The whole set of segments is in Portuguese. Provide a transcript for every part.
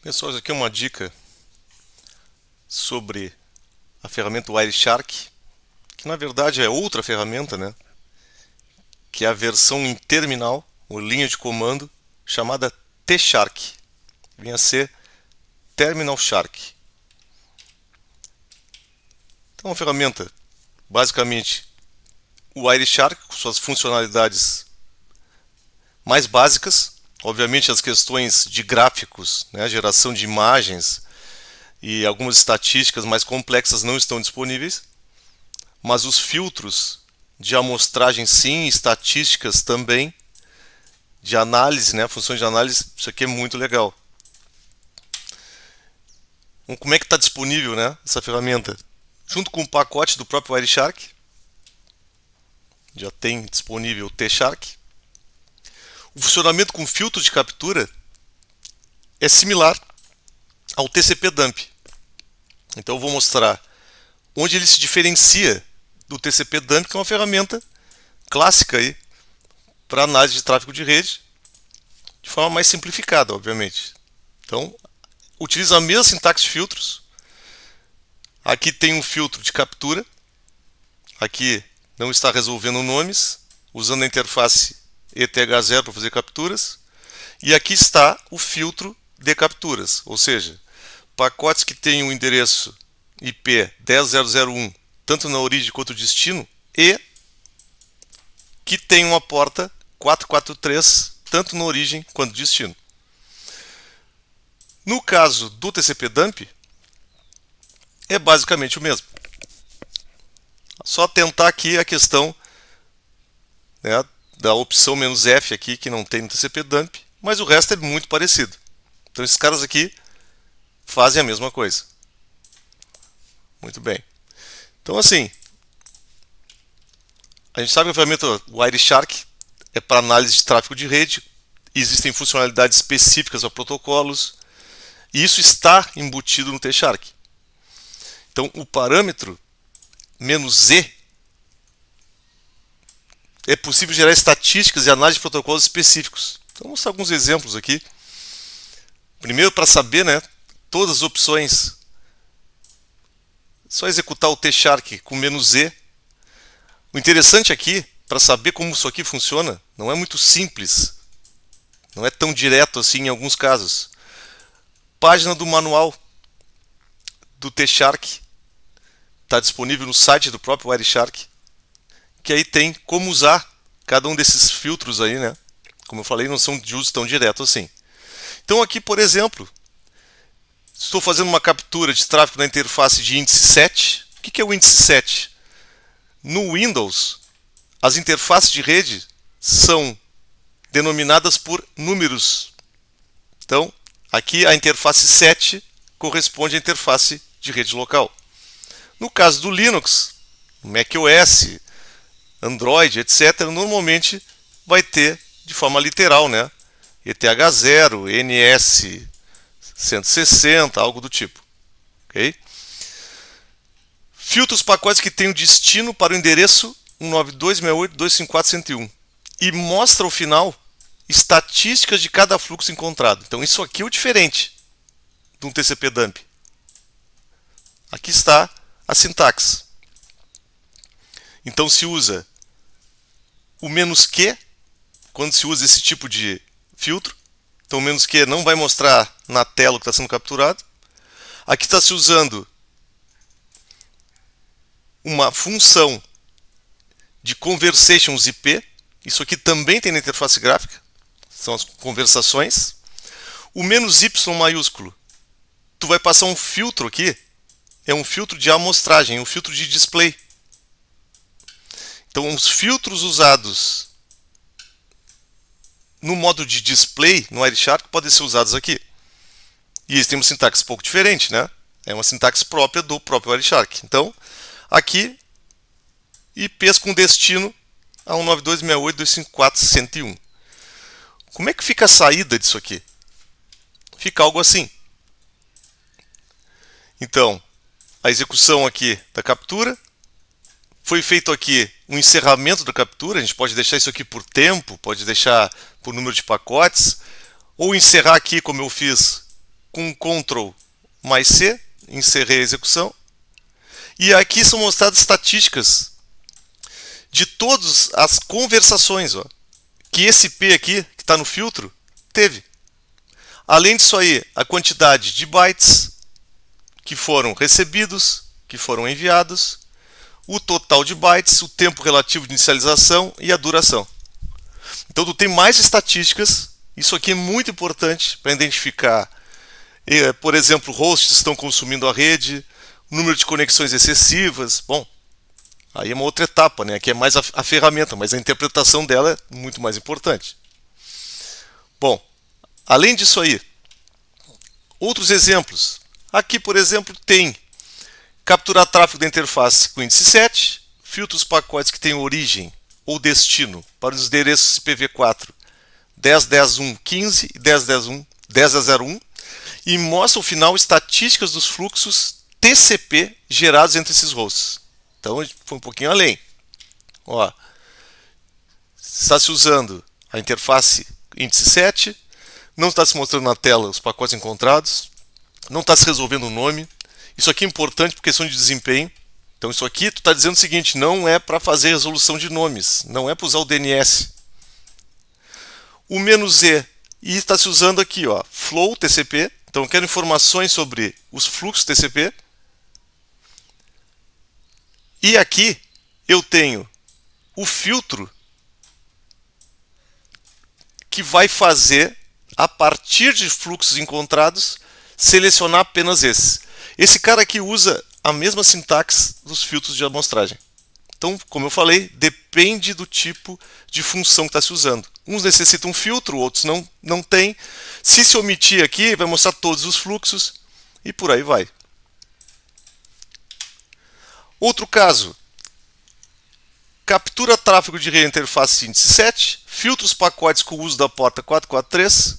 Pessoal, isso aqui é uma dica sobre a ferramenta Wireshark, que na verdade é outra ferramenta, né? Que é a versão em terminal, ou linha de comando, chamada T-Shark. Vinha a ser Terminal Shark. Então, é uma ferramenta, basicamente, o Wireshark, com suas funcionalidades mais básicas. Obviamente, as questões de gráficos, né, geração de imagens e algumas estatísticas mais complexas não estão disponíveis, mas os filtros de amostragem sim, estatísticas também, de análise, né, funções de análise, isso aqui é muito legal. Como é que está disponível, né, essa ferramenta? Junto com o pacote do próprio Wireshark, já tem disponível o T-Shark. O funcionamento com filtro de captura é similar ao TCP/Dump. Então eu vou mostrar onde ele se diferencia do TCP/Dump, que é uma ferramenta clássica aí para análise de tráfego de rede, de forma mais simplificada, obviamente. Então, utiliza a mesma sintaxe de filtros. Aqui tem um filtro de captura. Aqui não está resolvendo nomes, usando a interface ETH0 para fazer capturas. E aqui está o filtro de capturas, ou seja, pacotes que têm o endereço IP 10.0.0.1 tanto na origem quanto no destino e que tem uma porta 443 tanto na origem quanto no destino. No caso do TCP/Dump, é basicamente o mesmo. Só tentar aqui a questão, né, da opção "-f" aqui, que não tem no TCP/Dump, mas o resto é muito parecido. Então esses caras aqui fazem a mesma coisa. Muito bem. Então assim, a gente sabe que a ferramenta Wireshark é para análise de tráfego de rede, existem funcionalidades específicas a protocolos, e isso está embutido no T-Shark. Então o parâmetro "-e" é possível gerar estatísticas e análise de protocolos específicos. Então vou mostrar alguns exemplos aqui. Primeiro, para saber, né, todas as opções, só executar o T-Shark com "-e". O interessante aqui, para saber como isso aqui funciona, não é muito simples. Não é tão direto assim em alguns casos. Página do manual do T-Shark está disponível no site do próprio Wireshark, que aí tem como usar cada um desses filtros aí, né? Como eu falei, não são de uso tão direto assim. Então aqui, por exemplo, estou fazendo uma captura de tráfego na interface de índice 7. O que é o índice 7? No Windows, as interfaces de rede são denominadas por números. Então, aqui a interface 7 corresponde à interface de rede local. No caso do Linux, macOS, Android, etc., normalmente vai ter de forma literal, né? ETH0, NS 160, algo do tipo. Okay? Filtra os pacotes que têm o destino para o endereço 192.168.254.101 e mostra ao final estatísticas de cada fluxo encontrado. Então isso aqui é o diferente de um TCP/Dump. Aqui está a sintaxe. Então se usa o "-q" quando se usa esse tipo de filtro. Então o "-q" não vai mostrar na tela o que está sendo capturado. Aqui está se usando uma função de conversations IP. Isso aqui também tem na interface gráfica. São as conversações. O "-y" maiúsculo, tu vai passar um filtro aqui. É um filtro de amostragem, um filtro de display. Então os filtros usados no modo de display no Wireshark podem ser usados aqui. E eles têm uma sintaxe um pouco diferente, né? É uma sintaxe própria do próprio Wireshark. Então, aqui, IPs com destino a 192.168.254.101. Como é que fica a saída disso aqui? Fica algo assim. Então, a execução aqui da captura. Foi feito aqui um encerramento da captura. A gente pode deixar isso aqui por tempo, pode deixar por número de pacotes, ou encerrar aqui, como eu fiz, com Ctrl mais C, encerrei a execução. E aqui são mostradas estatísticas de todas as conversações, ó, que esse P aqui, que está no filtro, teve. Além disso aí, a quantidade de bytes que foram recebidos, que foram enviados, o total de bytes, o tempo relativo de inicialização e a duração. Então tu tem mais estatísticas. Isso aqui é muito importante para identificar, por exemplo, hosts que estão consumindo a rede, número de conexões excessivas. Bom, aí é uma outra etapa, né? Aqui é mais a ferramenta, mas a interpretação dela é muito mais importante. Bom, além disso aí, outros exemplos. Aqui, por exemplo, tem capturar tráfego da interface com índice 7, filtra os pacotes que têm origem ou destino para os endereços IPv4 10.10.1.15 e 10.10.1 e mostra, ao final, estatísticas dos fluxos TCP gerados entre esses hosts. Então, foi um pouquinho além. Ó, está se usando a interface índice 7, não está se mostrando na tela os pacotes encontrados, não está se resolvendo o nome. Isso aqui é importante por questão de desempenho. Então isso aqui tu está dizendo o seguinte, não é para fazer resolução de nomes, não é para usar o DNS. O "-z", e está se usando aqui, ó, flow TCP. Então eu quero informações sobre os fluxos TCP. E aqui eu tenho o filtro que vai fazer, a partir de fluxos encontrados, selecionar apenas esse. Esse cara aqui usa a mesma sintaxe dos filtros de amostragem. Então, como eu falei, depende do tipo de função que está se usando. Uns necessitam um filtro, outros não tem. Se omitir aqui, vai mostrar todos os fluxos e por aí vai. Outro caso. Captura tráfego de rede interface índice 7, filtra os pacotes com o uso da porta 443,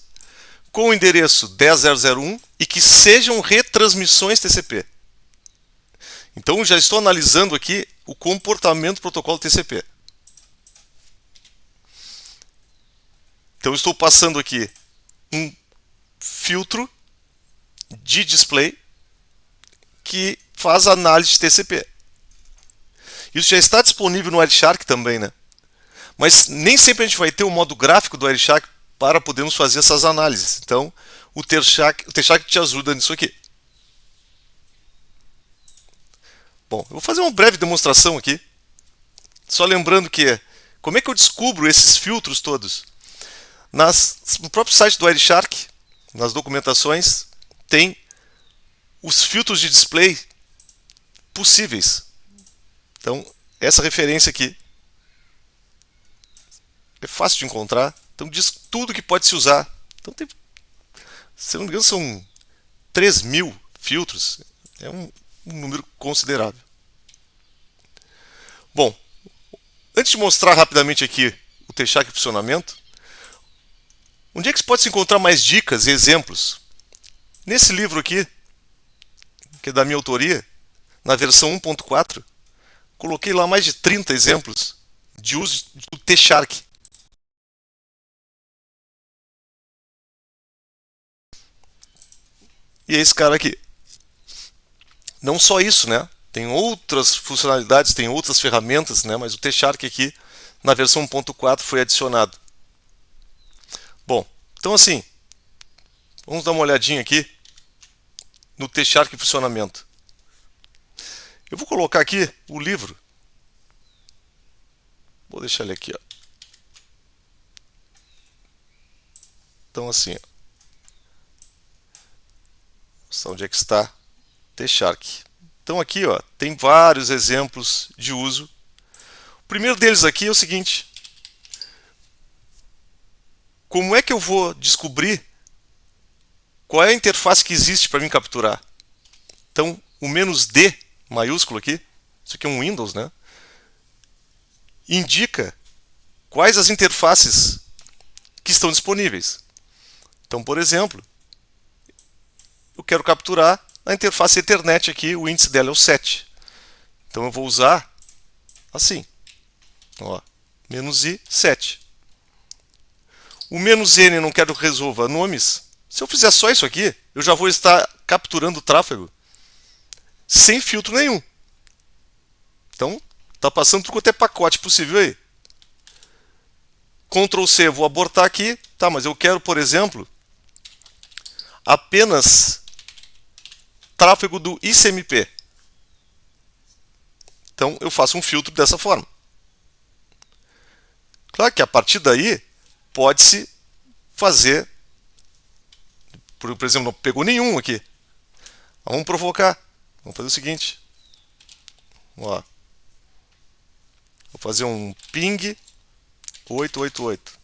com o endereço 10.0.0.1 e que sejam retransmissões TCP. Então já estou analisando aqui o comportamento do protocolo TCP. Então estou passando aqui um filtro de display que faz análise de TCP. Isso já está disponível no Wireshark também, né? Mas nem sempre a gente vai ter o modo gráfico do Wireshark para podermos fazer essas análises. Então, o T-Shark te ajuda nisso aqui. Bom, eu vou fazer uma breve demonstração aqui. Só lembrando que, como é que eu descubro esses filtros todos? No próprio site do Wireshark, nas documentações, tem os filtros de display possíveis. Então, essa referência aqui é fácil de encontrar. Então, diz tudo que pode se usar. Então, se não me engano, são 3.000 filtros. É um número considerável. Bom, antes de mostrar rapidamente aqui o T-Shark em funcionamento, onde é que se pode se encontrar mais dicas e exemplos? Nesse livro aqui, que é da minha autoria, na versão 1.4, coloquei lá mais de 30 exemplos de uso do T-Shark. E é esse cara aqui. Não só isso, né? Tem outras funcionalidades, tem outras ferramentas, né? Mas o T-Shark aqui, na versão 1.4, foi adicionado. Bom, então assim, vamos dar uma olhadinha aqui no T-Shark em funcionamento. Eu vou colocar aqui o livro. Vou deixar ele aqui, ó. Então assim, ó. Onde é que está T-Shark? Então aqui, ó, tem vários exemplos de uso. O primeiro deles aqui é o seguinte: como é que eu vou descobrir qual é a interface que existe para me capturar? Então, o "-d", maiúsculo aqui, isso aqui é um Windows, né? Indica quais as interfaces que estão disponíveis. Então, por exemplo, eu quero capturar a interface Ethernet aqui, o índice dela é o 7. Então eu vou usar assim, ó, "-i 7". O "-n" eu não quero que resolva nomes, Se eu fizer só isso aqui, eu já vou estar capturando o tráfego sem filtro nenhum. Então, tá passando tudo quanto é pacote possível aí. Ctrl C, vou abortar aqui. Tá, mas eu quero, por exemplo, apenas tráfego do ICMP. Então, eu faço um filtro dessa forma. Claro que a partir daí, pode-se fazer. Por exemplo, não pegou nenhum aqui. Vamos provocar. Vamos fazer o seguinte. Ó. Vou fazer um ping 888.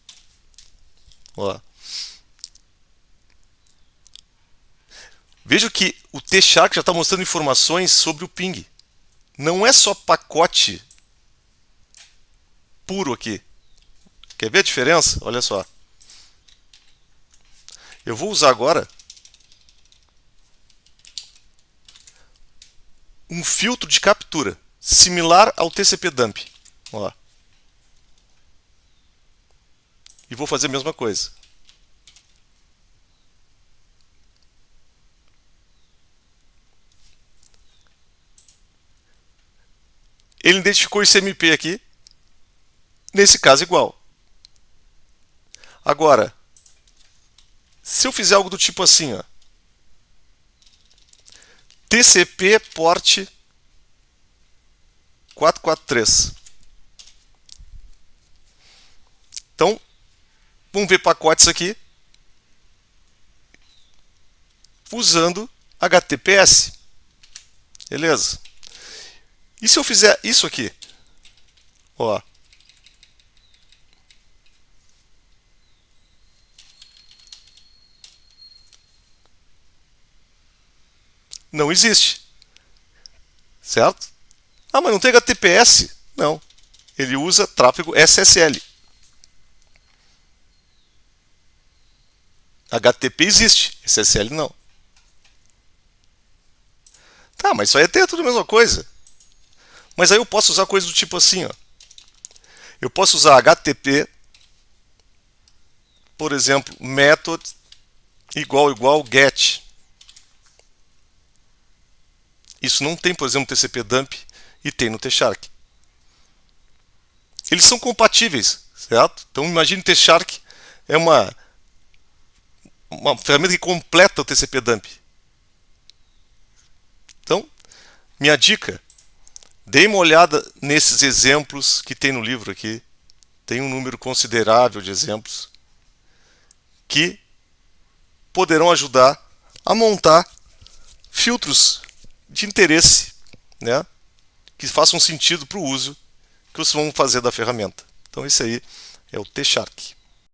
Ó. Veja que o T-Shark já está mostrando informações sobre o ping. Não é só pacote puro aqui. Quer ver a diferença? Olha só. Eu vou usar agora um filtro de captura similar ao TCP-Dump. Ó. E vou fazer a mesma coisa. Ele identificou esse ICMP aqui. Nesse caso, igual. Agora, se eu fizer algo do tipo assim, ó, TCP port 443. Então, vamos ver pacotes aqui usando HTTPS. Beleza? E se eu fizer isso aqui? Ó. Não existe. Certo? Ah, mas não tem HTTPS? Não. Ele usa tráfego SSL. HTTP existe, SSL não. Tá, mas isso aí é tudo a mesma coisa. Mas aí eu posso usar coisas do tipo assim, ó. Eu posso usar HTTP, por exemplo, method igual get. Isso não tem, por exemplo, no TCP-Dump e tem no T-Shark. Eles são compatíveis, certo? Então imagine que o T-Shark é uma ferramenta que completa o TCP-Dump. Então, minha dica, dê uma olhada nesses exemplos que tem no livro aqui. Tem um número considerável de exemplos que poderão ajudar a montar filtros de interesse, né, que façam sentido para o uso que vocês vão fazer da ferramenta. Então, esse aí é o T-Shark.